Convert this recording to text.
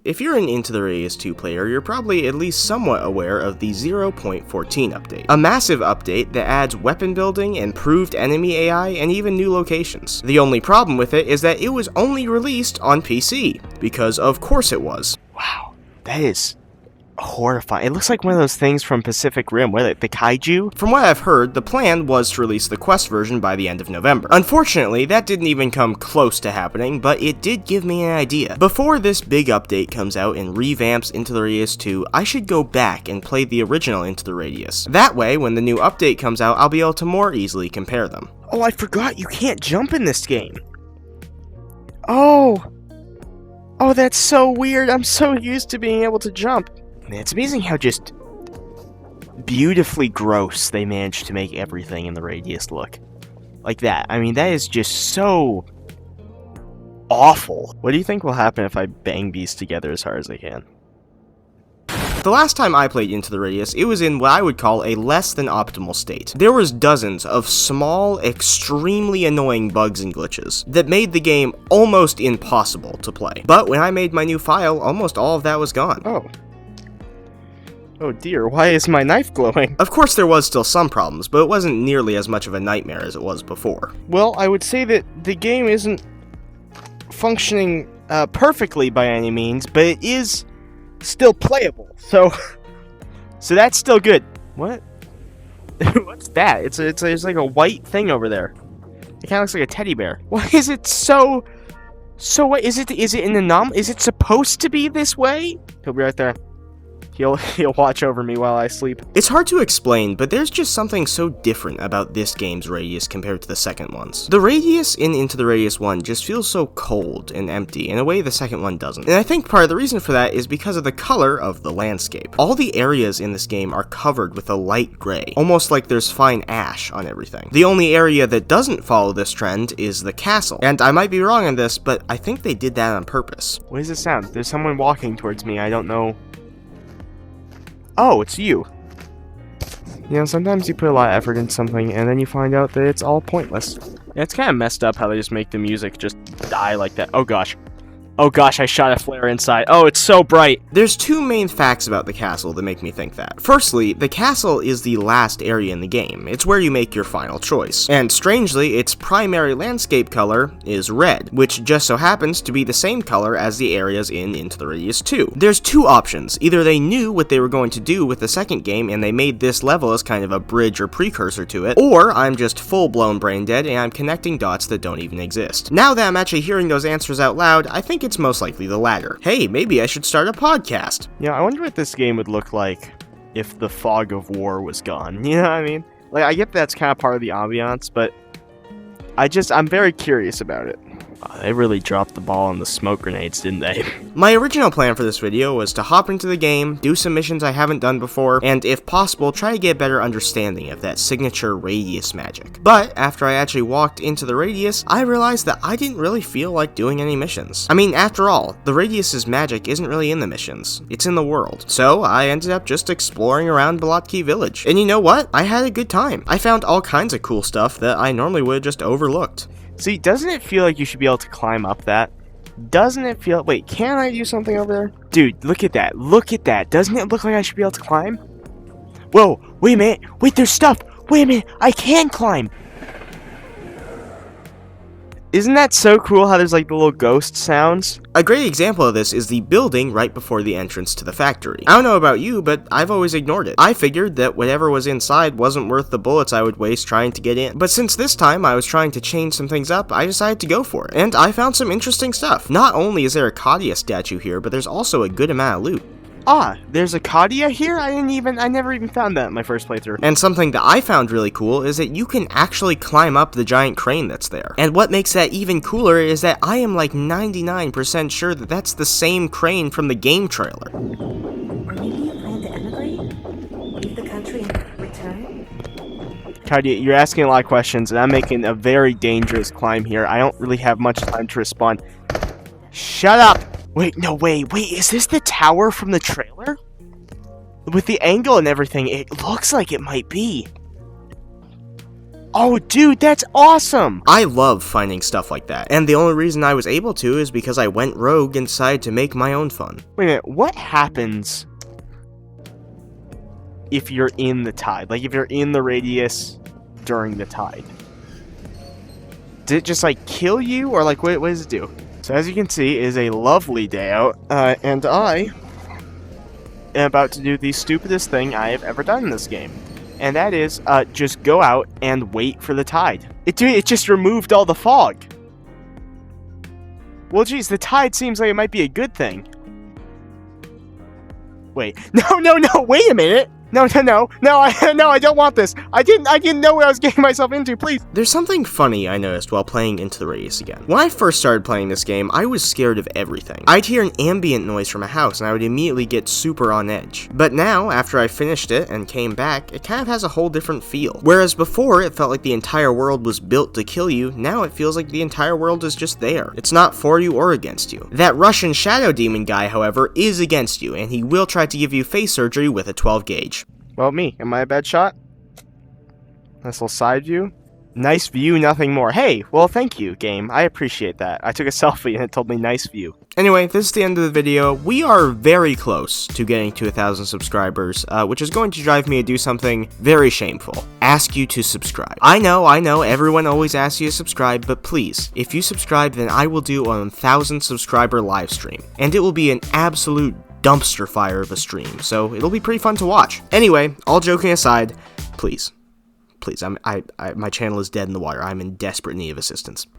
If you're an Into the Radius 2 player, you're probably at least somewhat aware of the 0.14 update. A massive update that adds weapon building, improved enemy AI, and even new locations. The only problem with it is that it was only released on PC, because of course it was. Wow, that is horrifying. It looks like one of those things from Pacific Rim, where the kaiju? From what I've heard, the plan was to release the Quest version by the end of November. Unfortunately, that didn't even come close to happening, but it did give me an idea. Before this big update comes out and revamps Into the Radius 2, I should go back and play the original Into the Radius. That way, when the new update comes out, I'll be able to more easily compare them. Oh, I forgot you can't jump in this game. Oh, that's so weird. I'm so used to being able to jump. Man, it's amazing how just beautifully gross they managed to make everything in the Radius look. Like that. I mean, that is just so awful. What do you think will happen if I bang these together as hard as I can? The last time I played Into the Radius, it was in what I would call a less than optimal state. There was dozens of small, extremely annoying bugs and glitches that made the game almost impossible to play. But when I made my new file, almost all of that was gone. Oh dear, why is my knife glowing? Of course there was still some problems, but it wasn't nearly as much of a nightmare as it was before. Well, I would say that the game isn't functioning perfectly by any means, but it is still playable. So that's still good. What? What's that? It's like a white thing over there. It kind of looks like a teddy bear. Why is it so what is it an anomaly? Is it supposed to be this way? He'll be right there. He'll watch over me while I sleep. It's hard to explain, but there's just something so different about this game's Radius compared to the second one's. The Radius in Into the Radius 1 just feels so cold and empty in a way the second one doesn't. And I think part of the reason for that is because of the color of the landscape. All the areas in this game are covered with a light gray, almost like there's fine ash on everything. The only area that doesn't follow this trend is the castle. And I might be wrong on this, but I think they did that on purpose. What does it sound? There's someone walking towards me. I don't know. Oh, it's you. You know, sometimes you put a lot of effort into something, and then you find out that it's all pointless. Yeah, it's kind of messed up how they just make the music just die like that. Oh gosh. Oh gosh, I shot a flare inside. Oh, it's so bright. There's two main facts about the castle that make me think that. Firstly, the castle is the last area in the game. It's where you make your final choice. And strangely, its primary landscape color is red, which just so happens to be the same color as the areas in Into the Radius 2. There's two options. Either they knew what they were going to do with the second game and they made this level as kind of a bridge or precursor to it, or I'm just full-blown brain dead and I'm connecting dots that don't even exist. Now that I'm actually hearing those answers out loud, I think it's most likely the latter. Hey, maybe I should start a podcast. Yeah, I wonder what this game would look like if the fog of war was gone. You know what I mean? Like, I get that's kind of part of the ambiance, but I'm very curious about it. They really dropped the ball on the smoke grenades, didn't they? My original plan for this video was to hop into the game, do some missions I haven't done before, and if possible, try to get a better understanding of that signature Radius magic. But after I actually walked into the Radius, I realized that I didn't really feel like doing any missions. I mean, after all, the Radius's magic isn't really in the missions, it's in the world. So I ended up just exploring around Balotki Village. And you know what? I had a good time. I found all kinds of cool stuff that I normally would have just overlooked. See, doesn't it feel like you should be able to climb up that? Doesn't it feel... Wait, can I do something over there? Dude, look at that. Look at that. Doesn't it look like I should be able to climb? Whoa, wait a minute. Wait, there's stuff. Wait a minute. I can climb. Isn't that so cool how there's like the little ghost sounds? A great example of this is the building right before the entrance to the factory. I don't know about you, but I've always ignored it. I figured that whatever was inside wasn't worth the bullets I would waste trying to get in. But since this time I was trying to change some things up, I decided to go for it. And I found some interesting stuff. Not only is there a Kadia statue here, but there's also a good amount of loot. Ah, there's a Kadia here? I never even found that in my first playthrough. And something that I found really cool is that you can actually climb up the giant crane that's there. And what makes that even cooler is that I am like 99% sure that that's the same crane from the game trailer. Or maybe you plan to emigrate? Leave the country and return? Kadia, you're asking a lot of questions, and I'm making a very dangerous climb here. I don't really have much time to respond. Shut up! Wait, no, wait, is this the tower from the trailer? With the angle and everything, it looks like it might be. Oh, dude, that's awesome! I love finding stuff like that, and the only reason I was able to is because I went rogue and decided to make my own fun. Wait a minute, what happens if you're in the tide? Like, if you're in the radius during the tide? Did it just, like, kill you, or, like, what does it do? So, as you can see, it is a lovely day out, and I am about to do the stupidest thing I have ever done in this game. And that is, just go out and wait for the tide. It just removed all the fog. Well, geez, the tide seems like it might be a good thing. Wait, no, wait a minute! No, I don't want this. I didn't know what I was getting myself into, please. There's something funny I noticed while playing Into the Radius again. When I first started playing this game, I was scared of everything. I'd hear an ambient noise from a house and I would immediately get super on edge. But now, after I finished it and came back, it kind of has a whole different feel. Whereas before, it felt like the entire world was built to kill you, now it feels like the entire world is just there. It's not for you or against you. That Russian Shadow Demon guy, however, is against you, and he will try to give you face surgery with a 12 gauge. Well, me. Am I a bad shot? Nice little side view. Nice view, nothing more. Hey, well, thank you, game. I appreciate that. I took a selfie and it told me nice view. Anyway, this is the end of the video. We are very close to getting to 1,000 subscribers, which is going to drive me to do something very shameful. Ask you to subscribe. I know, everyone always asks you to subscribe, but please, if you subscribe, then I will do a 1,000 subscriber live stream. And it will be an absolute dumpster fire of a stream, so it'll be pretty fun to watch. Anyway, all joking aside, please, my channel is dead in the water. I'm in desperate need of assistance.